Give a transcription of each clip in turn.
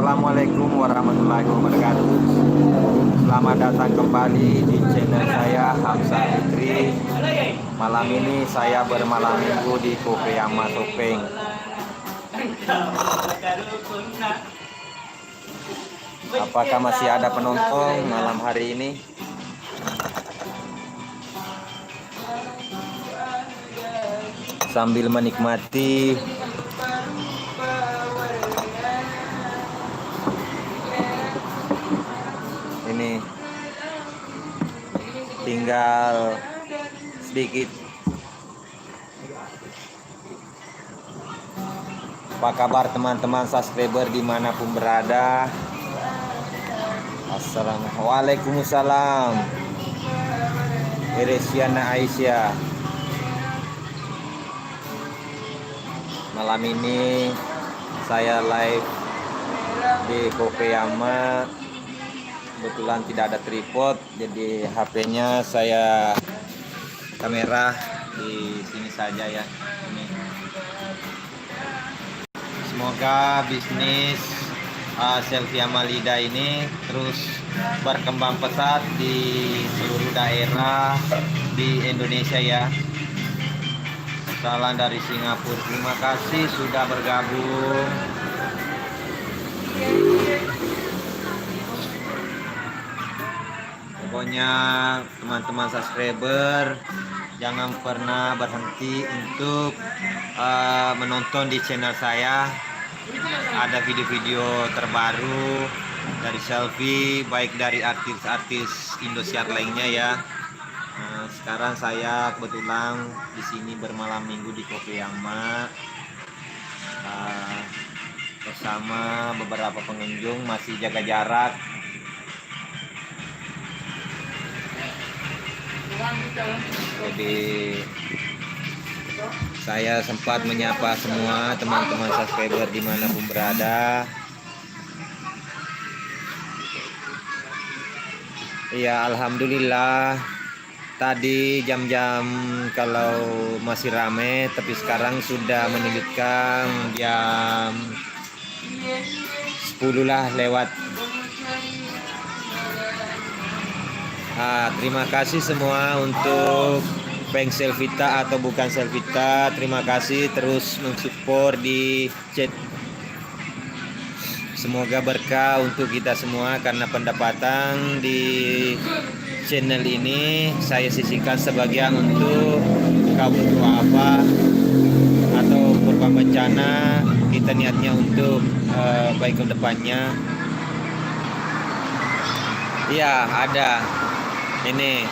Assalamualaikum warahmatullahi wabarakatuh. Selamat datang kembali di channel saya, Hamzah Fitri. Malam ini saya bermalam minggu di Kopeyama Topeng. Apakah masih ada penonton malam hari ini? Sambil menikmati ini, tinggal sedikit. Apa kabar teman-teman subscriber dimanapun berada? Assalamualaikum. Waalaikumsalam. Iresiana Aisyah. Malam ini saya live di Kopeyama. Kebetulan tidak ada tripod, jadi HP-nya saya kamera di sini saja ya. Ini. Semoga bisnis selfie Amalida ini terus berkembang pesat di seluruh daerah di Indonesia ya. Salam dari Singapura. Terima kasih sudah bergabung. Pokoknya teman-teman subscriber jangan pernah berhenti untuk menonton di channel saya. Ada video-video terbaru dari selfie, baik dari artis-artis Indosiar lainnya ya. Sekarang saya kebetulan di sini bermalam minggu di Kopeyama bersama beberapa pengunjung, masih jaga jarak. Jadi saya sempat menyapa semua teman-teman subscriber dimanapun berada. Ya, alhamdulillah. Tadi jam-jam kalau masih rame, tapi sekarang sudah menyebutkan jam 10 lah lewat. Terima kasih semua untuk Peng Selvita atau bukan Selvita. Terima kasih terus mensupport di chat. Semoga berkah untuk kita semua, karena pendapatan di channel ini saya sisihkan sebagian untuk kaum apa atau korban bencana. Kita niatnya untuk baik ke depannya. Iya, ada. Ini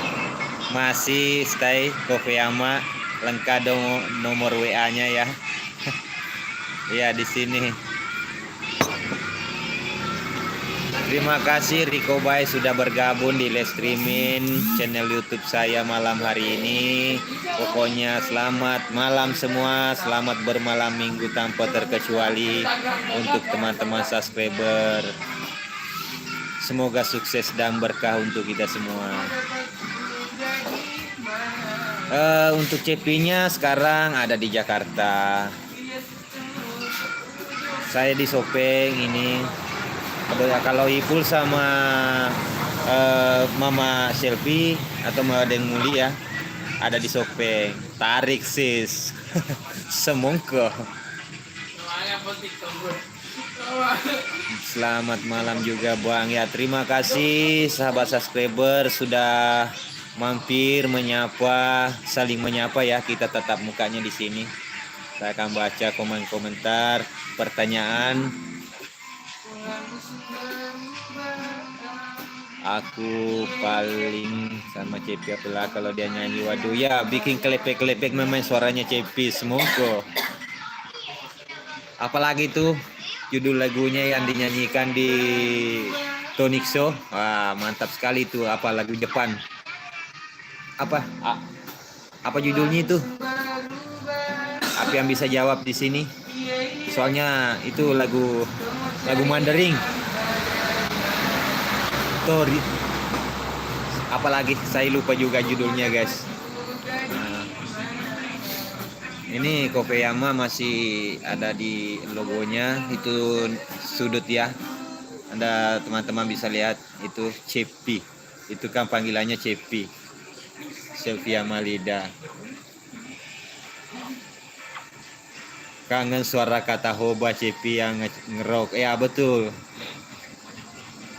masih stay Kopeyama, lengkap nomor WA-nya ya. Ya, di sini. Terima kasih Riko Bay sudah bergabung di live streaming channel YouTube saya malam hari ini. Pokoknya selamat malam semua, selamat bermalam minggu tanpa terkecuali untuk teman-teman subscriber. Semoga sukses dan berkah untuk kita semua. Untuk CP-nya sekarang ada di Jakarta. Saya di Sopeng ini. Kalau Ipul sama Mama Selfie atau Mama Deng Muli ya, ada di Sopeng. Tarik sis. Semongko. Selamat malam juga Bang ya. Terima kasih sahabat subscriber sudah mampir menyapa, saling menyapa ya. Kita tetap mukanya di sini. Saya akan baca komentar, pertanyaan. Aku paling sama Cepi apalah kalau dia nyanyi. Waduh ya, bikin kelepek-kelepek memang suaranya Cepi semongko. Apalagi tuh judul lagunya yang dinyanyikan di Tonic Show. Wah, mantap sekali tuh. Apa lagu Jepang? Apa judulnya itu? Apa yang bisa jawab di sini? Soalnya itu lagu Mandarin. Tori. Apalagi saya lupa juga judulnya guys. Ini Kopeyama masih ada di logonya, itu sudut ya. Anda teman-teman bisa lihat itu Cepi. Itu kan panggilannya Cepi. Selfie Amalida. Kangen suara kata Hoba Cepi yang ngerok. Ya betul.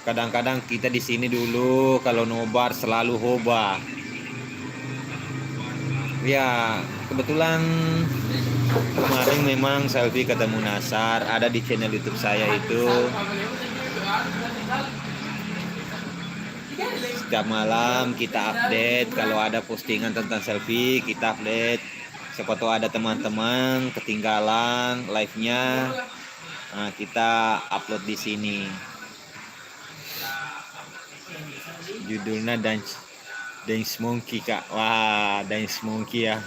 Kadang-kadang kita di sini dulu kalau nobar selalu Hoba. Ya, kebetulan kemarin memang selfie ketemu Nasar ada di channel YouTube saya itu. Setiap malam kita update kalau ada postingan tentang selfie, kita update. Siapa tahu ada teman-teman ketinggalan live-nya. Nah, kita upload di sini. Judulnya Dance Monkey, Kak. Wah, Dance Monkey ya.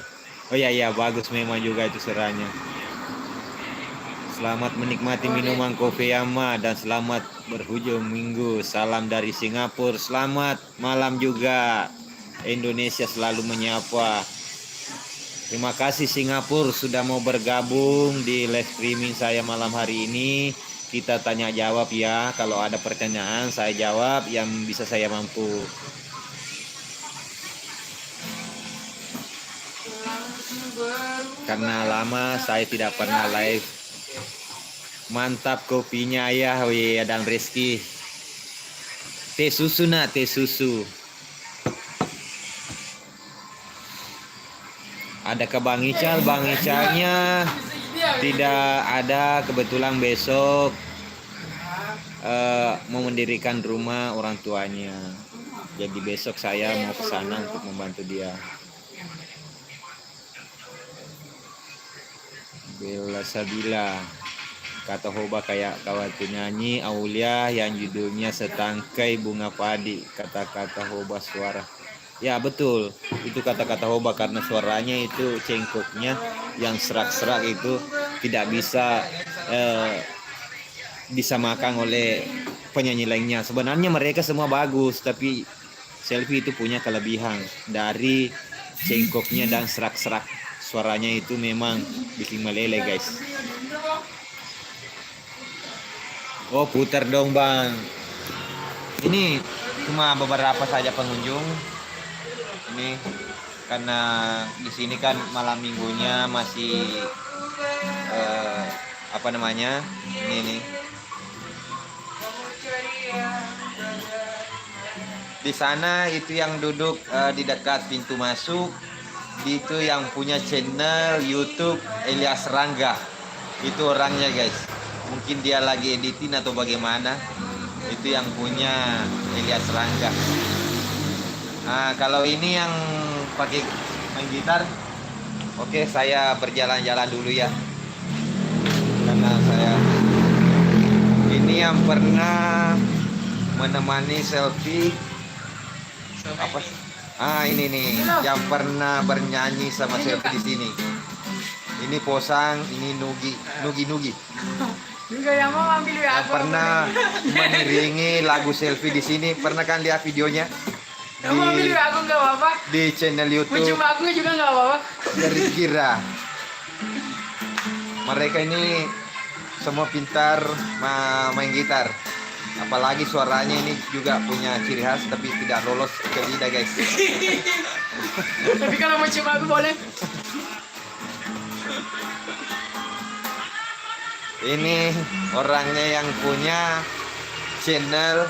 Oh iya, bagus memang juga itu suaranya. Selamat menikmati minuman kopi Yama dan selamat berhujung minggu. Salam dari Singapura. Selamat malam juga. Indonesia selalu menyapa. Terima kasih Singapura sudah mau bergabung di live streaming saya malam hari ini. Kita tanya jawab ya. Kalau ada pertanyaan saya jawab yang bisa saya mampu. Karena lama saya tidak pernah live. Mantap kopinya ya, dan Rizky. Teh susu nak, teh susu. Ada ke Bang Ical, Bang Icalnya tidak ada, kebetulan besok mau mendirikan rumah orang tuanya. Jadi besok saya mau ke sana untuk membantu dia. Bella Sabila. Kata Hoba kayak kawan penyanyi Aulia yang judulnya Setangkai Bunga Padi. Kata-kata Hoba suara. Ya betul, itu kata-kata Hoba karena suaranya itu cengkoknya yang serak-serak itu tidak bisa disamakan oleh penyanyi lainnya. Sebenarnya mereka semua bagus, tapi selfie itu punya kelebihan dari cengkoknya dan serak-serak. Suaranya itu memang bikin meleleh guys. Oh putar dong bang. Ini cuma beberapa saja pengunjung. Ini karena di sini kan malam minggunya masih apa namanya? Ini nih. Di sana itu yang duduk di dekat pintu masuk. Itu yang punya channel YouTube Elias Rangga. Itu orangnya guys. Mungkin dia lagi editing atau bagaimana. Itu yang punya Elias Rangga. Nah, kalau ini yang pakai main gitar, oke saya berjalan-jalan dulu ya. Karena saya ini yang pernah menemani selfie apa? Ini nih yang pernah bernyanyi sama selfie di sini. Ini Posang, ini Nugi. Yang pernah mengiringi lagu selfie di sini, pernah kan lihat videonya? Di channel YouTube. Cuma aku juga nggak apa-apa. Dari Kira. Mereka ini semua pintar main gitar. Apalagi suaranya ini juga punya ciri khas, tapi tidak lolos ke lidah guys. Tapi kalau mau coba aku boleh. Ini orangnya yang punya channel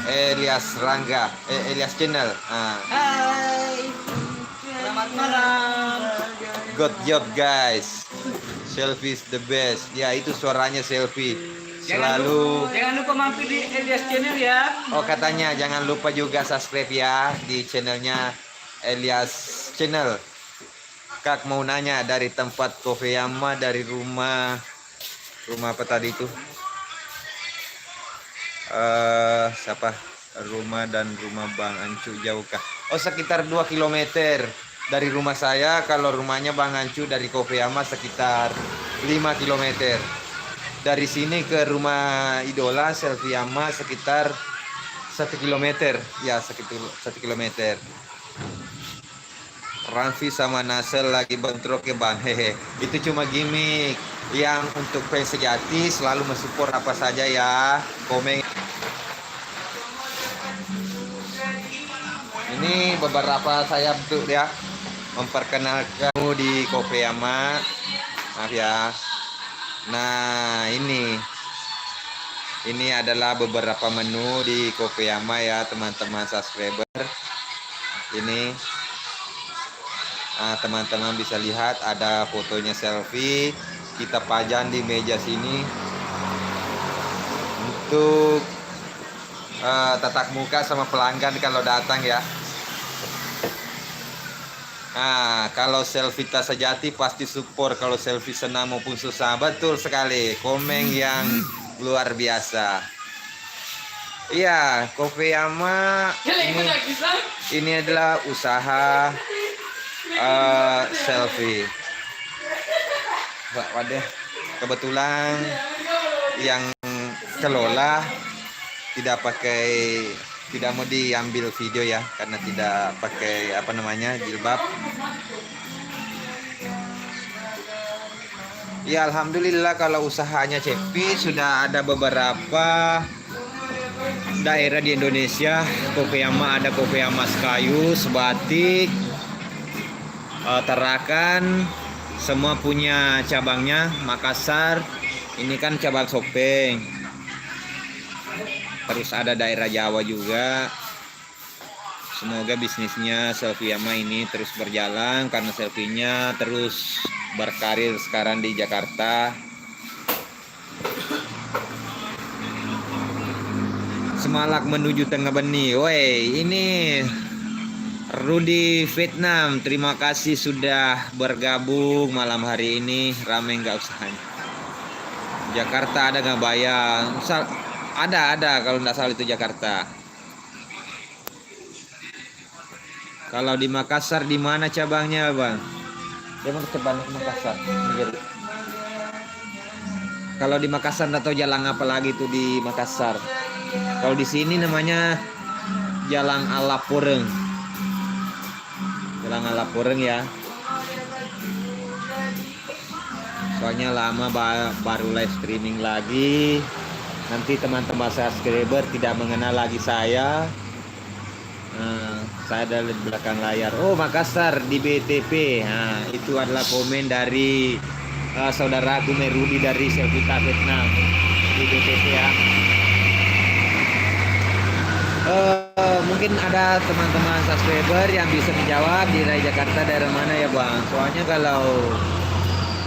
Elias Rangga, Elias Channel. Hai, selamat malam. Good job guys. Selfie is the best. Ya itu suaranya selfie. Selalu. Jangan lupa mampir di Elias Channel ya. Oh katanya jangan lupa juga subscribe ya di channelnya Elias Channel. Kak mau nanya dari tempat Kofe Yama, dari rumah apa tadi itu? Siapa? Rumah dan rumah Bang Ancu jauhkah? Oh sekitar 2 km dari rumah saya. Kalau rumahnya Bang Ancu dari Kofe Yama sekitar 5 km. Dari sini ke rumah idola Selfie Yama sekitar 1 km. Ya sekitar 1 km. Ramfi sama Nasel lagi bentrok ya bang. Hehe. Itu cuma gimmick. Yang untuk fans sejati selalu mensupport apa saja ya. Komen. Ini beberapa saya bentuk ya, memperkenalkan di Kopeyama. Maaf ya. Nah ini adalah beberapa menu di Kopeyama ya teman-teman subscriber. Ini teman-teman bisa lihat ada fotonya selfie. Kita pajang di meja sini untuk tatap muka sama pelanggan kalau datang ya. Nah, kalau selfie tak sejati pasti support. Kalau selfie senang maupun susah, betul sekali. Komen yang luar biasa. Iya, Kopeyama ini adalah usaha selfie. Waduh, kebetulan yang kelola tidak mau diambil video ya, karena tidak pakai jilbab. Ya alhamdulillah kalau usahanya Cepi sudah ada beberapa daerah di Indonesia. Kopeyama ada Kopeyama Sekayus, Batik, Tarakan, semua punya cabangnya. Makassar ini kan cabang Sopeng. Terus ada daerah Jawa juga. Semoga bisnisnya Selfie-Yama ini terus berjalan, karena selfie-nya terus berkarir sekarang di Jakarta. Semalak menuju Tengah Beni. Woi, ini Rudy Vietnam. Terima kasih sudah bergabung malam hari ini. Rame nggak usahanya. Jakarta ada nggak bayang? Ada kalau nggak salah itu Jakarta. Kalau di Makassar di mana cabangnya bang? Dia mau ke Makassar. Kalau di Makassar nggak tahu jalan apa lagi tuh di Makassar. Kalau di sini namanya Jalan Alapureng. Jalan Alapureng ya. Soalnya lama baru live streaming lagi. Nanti teman-teman subscriber tidak mengenal lagi saya. Saya ada di belakang layar. Oh, Makassar di BTP. Nah, itu adalah komen dari saudaraku Merudi dari Selvita Vietnam di BTP ya. Mungkin ada teman-teman subscriber yang bisa menjawab di Raya Jakarta daerah mana ya bang? Soalnya kalau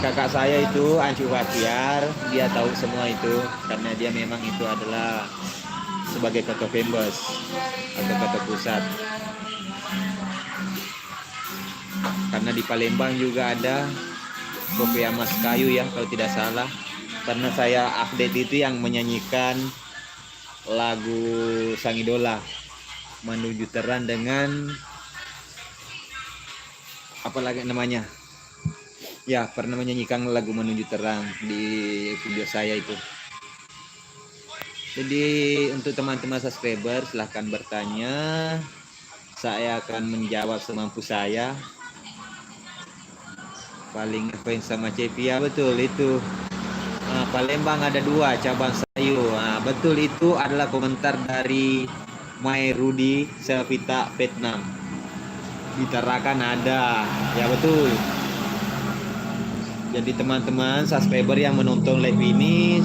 kakak saya itu Ancu Bahtiar, dia tahu semua itu karena dia memang itu adalah sebagai ketua Pembes atau ketua pusat. Karena di Palembang juga ada Kopeyama Kayu ya kalau tidak salah. Karena saya update itu yang menyanyikan lagu Sang Idola Menuju Terang dengan apa lagi namanya? Ya, pernah menyanyikan lagu Menuju Terang di video saya itu. Jadi untuk teman-teman subscriber silahkan bertanya. Saya akan menjawab semampu saya. Paling ngefans sama Cepia, betul itu. Palembang ada 2 cabang sayu. Betul itu adalah komentar dari My Rudy Selvita Vietnam. Di Tarakan ada, ya betul. Jadi teman-teman subscriber yang menonton live ini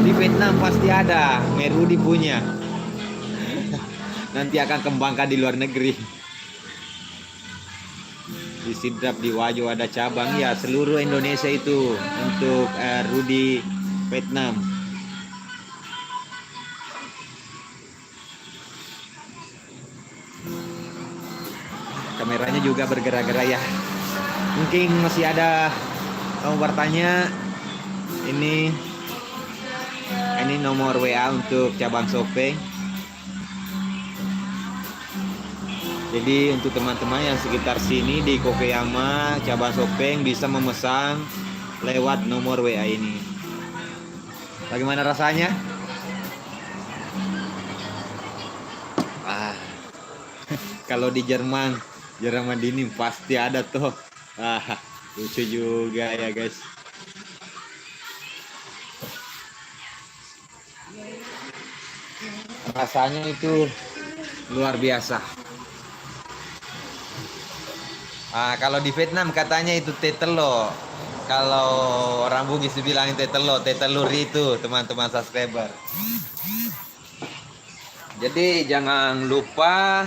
di Vietnam pasti ada. Merudi punya. Nanti akan kembangkan di luar negeri. Di Sidrap, di Wajo ada cabang ya, seluruh Indonesia itu untuk Rudy Vietnam. Kameranya juga bergerak-gerak ya. Mungkin masih ada mau bertanya. Ini nomor WA untuk cabang Sopeng. Jadi untuk teman-teman yang sekitar sini di Kopeyama cabang Sopeng bisa memesan lewat nomor WA ini. Bagaimana rasanya? Kalau di Jerman ini pasti ada tuh. Lucu juga ya guys. Rasanya itu luar biasa. Kalau di Vietnam katanya itu teh telo. Kalau orang Bugis dibilang teh telur itu teman-teman subscriber. Jadi jangan lupa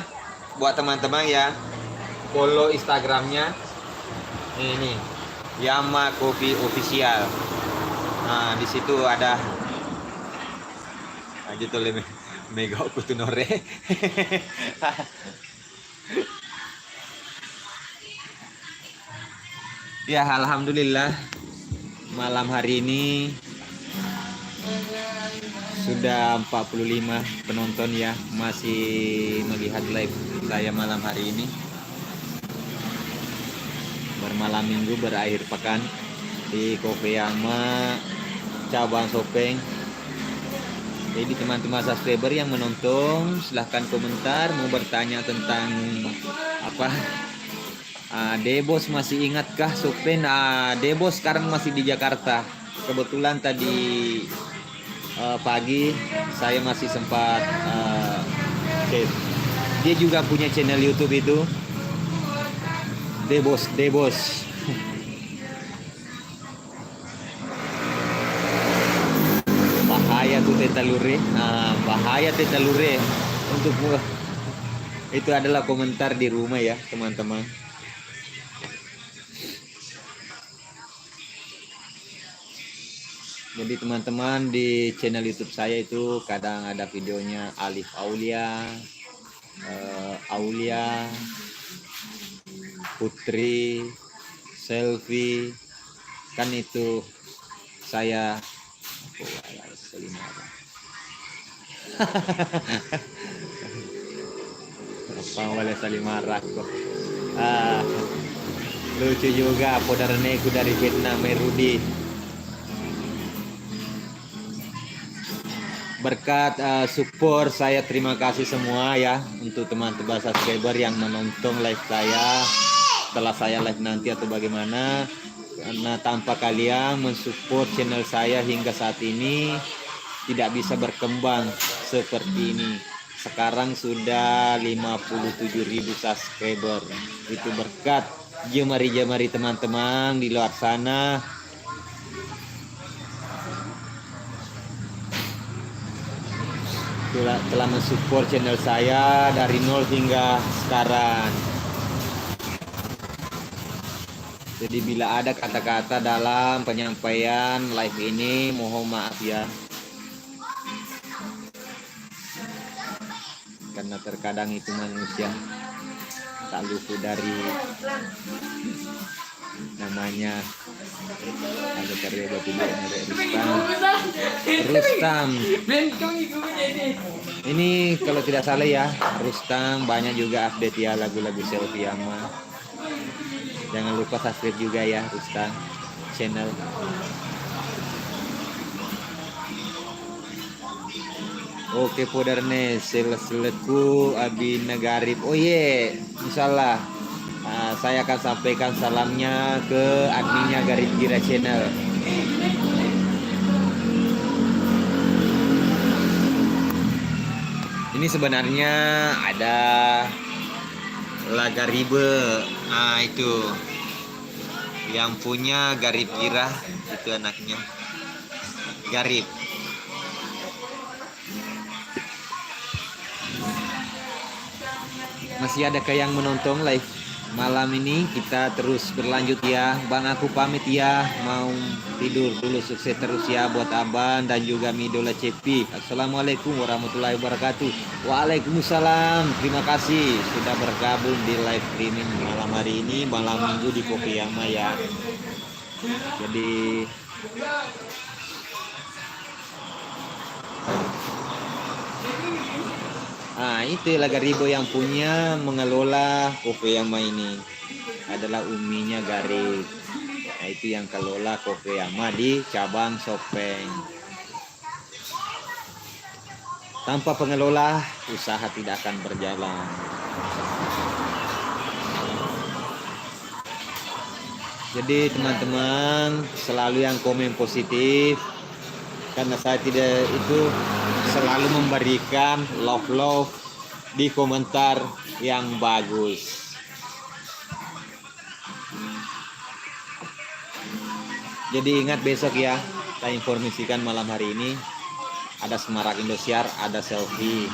buat teman-teman ya, follow Instagramnya ini Yama Coffee Official. Nah di situ ada aja tuh mega kutunore. Ya alhamdulillah malam hari ini sudah 45 penonton ya masih melihat live saya malam hari ini. Bermalam minggu berakhir pekan di Coffee Yama cabang Sopeng. Jadi teman-teman subscriber yang menonton silahkan komentar mau bertanya tentang apa. Debos masih ingatkah Sopeng? Debos sekarang masih di Jakarta. Kebetulan tadi pagi saya masih sempat chat. Dia juga punya channel YouTube itu Debos. Bahaya tuh tetalure. Bahaya tetalure untuk itu adalah komentar di rumah ya teman-teman. Jadi teman-teman di channel YouTube saya itu kadang ada videonya Alif Aulia, Putri, Selfie, kan itu saya apa boleh saling marah kok. Lucu juga podarneku dari Vietnam Merudi. Berkat support saya terima kasih semua ya untuk teman-teman subscriber yang menonton live saya setelah saya live nanti atau bagaimana, karena tanpa kalian mensupport channel saya hingga saat ini tidak bisa berkembang seperti ini. Sekarang sudah 57.000 subscriber. Itu berkat jemari-jemari teman-teman di luar sana telah mensupport channel saya dari nol hingga sekarang. Jadi bila ada kata-kata dalam penyampaian live ini mohon maaf ya, karena terkadang itu manusia tak luput dari namanya ada karya batu Rustam. Ini kalau tidak salah ya Rustam banyak juga update ya lagu-lagu Selfie Yama. Jangan lupa subscribe juga ya Rustam channel. Oke Podarne seleku abi negarip. Oh iya insyaallah saya akan sampaikan salamnya ke adminnya Garip Gira Channel. Ini sebenarnya ada Lagaribe. Itu yang punya Garip Gira, itu anaknya Garip. Masih ada kayak yang menonton live malam ini, kita terus berlanjut ya. Bang aku pamit ya, mau tidur dulu. Sukses terus ya buat Abang dan juga Midola Cepi. Assalamualaikum warahmatullahi wabarakatuh. Waalaikumsalam. Terima kasih sudah bergabung di live streaming malam hari ini, malam minggu di Coffee Yama ya. Jadi itu Lagaribo yang punya mengelola Coffee Yama ini adalah uminya Garip. Itu yang kelola Coffee Yama di cabang Sopeng. Tanpa pengelola usaha tidak akan berjalan. Jadi teman-teman selalu yang komen positif, karena saya tidak itu selalu memberikan love di komentar yang bagus. Jadi ingat besok ya, saya informasikan malam hari ini ada Semarak Indosiar, ada selfie.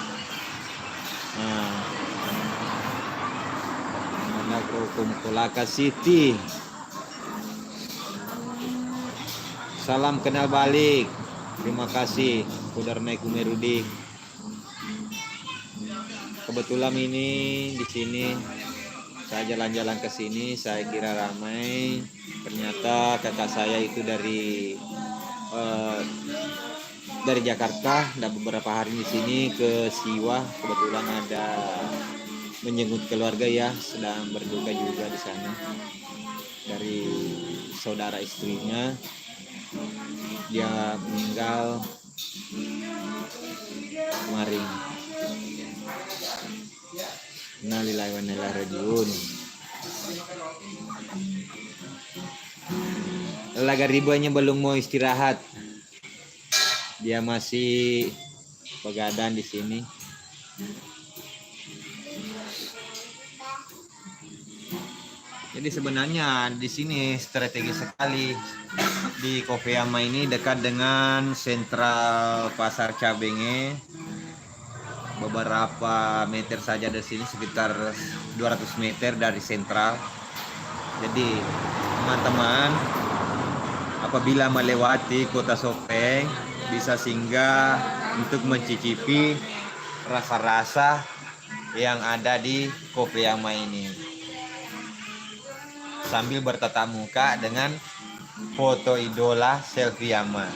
Nah, mana Kolaka City. Salam kenal balik. Terima kasih Kudarnai Kumerudi. Kebetulan ini di sini saya jalan-jalan ke sini, saya kira ramai. Ternyata kakak saya itu dari Jakarta, dan beberapa hari di sini ke Siwa. Kebetulan ada menjenguk keluarga ya, sedang berduka juga di sana dari saudara istrinya. Dia meninggal kemarin. Innalillahi wa inna ilaihi rajiun. Laga ribuannya belum mau istirahat. Dia masih begadang di sini. Jadi sebenarnya di sini strategi sekali. Di Kofeyama ini dekat dengan sentral pasar Cabenge. Beberapa meter saja dari sini, sekitar 200 meter dari sentral. Jadi teman-teman apabila melewati kota Sopeng bisa singgah untuk mencicipi rasa-rasa yang ada di Kofeyama ini, sambil bertatap muka dengan foto idola selfie Yama,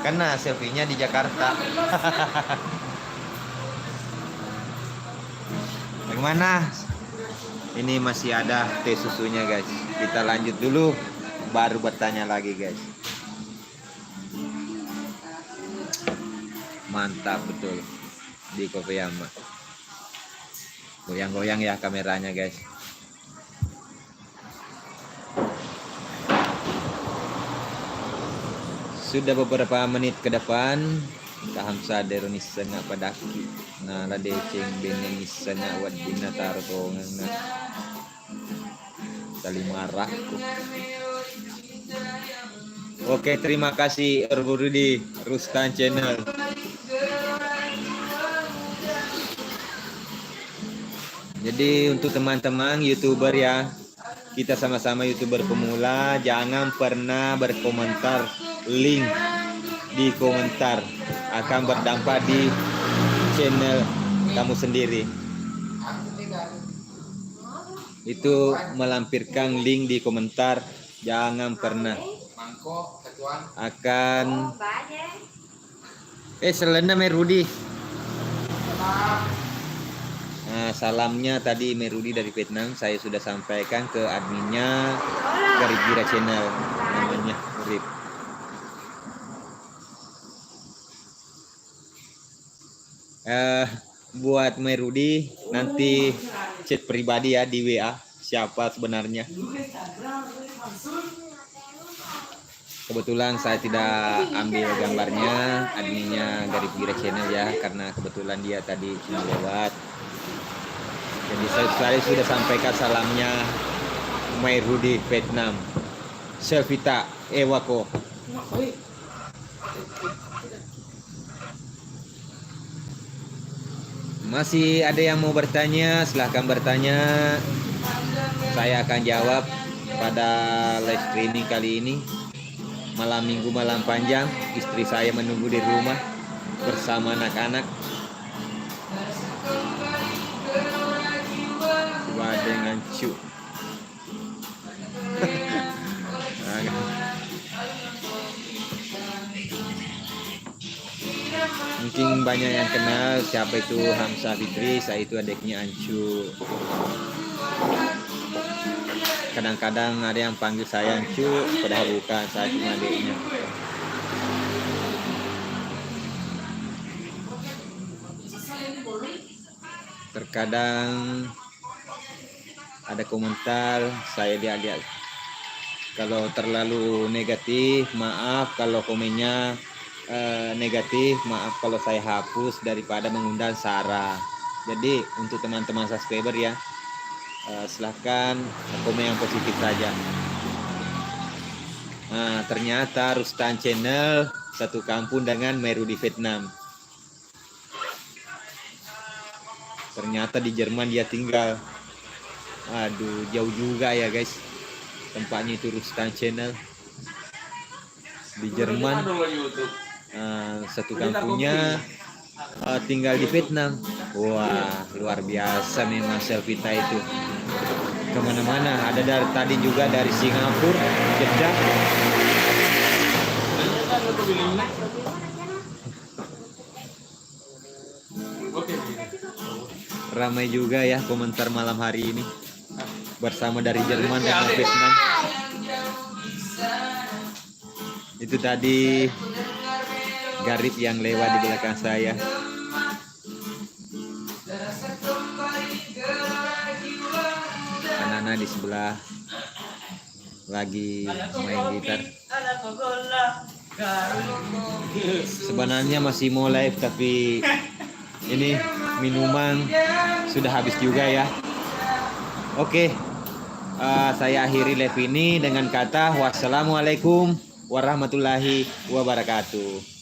karena selfie-nya di Jakarta. Bagaimana? Ini masih ada teh susunya guys. Kita lanjut dulu, baru bertanya lagi guys. Mantap betul di Kofeyama. Goyang-goyang ya kameranya guys. Sudah beberapa menit ke depan, kaham sadar ni sanga padaki na ladeceng beneng isana wadina tartongan na talimarah. Oke, terima kasih Rudi Rustan Channel. Jadi untuk teman-teman YouTuber ya, kita sama-sama YouTuber pemula, jangan pernah berkomentar link di komentar, akan berdampak di channel kamu sendiri. Itu melampirkan link di komentar, jangan pernah, akan selena Merudi. Nah, salamnya tadi Merudi dari Vietnam saya sudah sampaikan ke adminnya Garib Gira Channel, namanya Rip. Buat Merudi nanti chat pribadi ya di WA siapa sebenarnya. Kebetulan saya tidak ambil gambarnya, adminnya Garib Gira Channel ya, karena kebetulan dia tadi cuma lewat. Jadi saya sudah sampaikan salamnya Merudi Vietnam. Selvita Ewako. Masih ada yang mau bertanya? Silahkan bertanya. Saya akan jawab pada live streaming kali ini. Malam minggu, malam panjang. Istri saya menunggu di rumah bersama anak-anak. Wah, dengan cu. Mungkin banyak yang kenal siapa itu Hamzah Fitri, saya itu adiknya Ancu. Kadang-kadang ada yang panggil saya Ancu, padahal bukan, saya cuma adiknya. Terkadang ada komentar saya dia Kalau terlalu negatif, maaf. Kalau komennya negatif, maaf kalau saya hapus daripada mengundang sara. Jadi untuk teman-teman subscriber ya, silahkan komen yang positif saja. Nah, ternyata Rustan Channel satu kampung dengan Meru di Vietnam. Ternyata di Jerman dia tinggal. Aduh, jauh juga ya guys. Tempatnya itu Rustan Channel di Jerman. Satu kampungnya tinggal di Vietnam. Wah, luar biasa memang Selvita itu. Kemana-mana. Ada dari tadi juga dari Singapura, Jeddah. Ramai juga ya komentar malam hari ini bersama dari Jerman dan Vietnam. Itu tadi Garip yang lewat di belakang saya. Anak-anak di sebelah lagi main gitar. Sebenarnya masih mau live tapi ini minuman sudah habis juga ya. Oke, saya akhiri live ini dengan kata wassalamualaikum warahmatullahi wabarakatuh.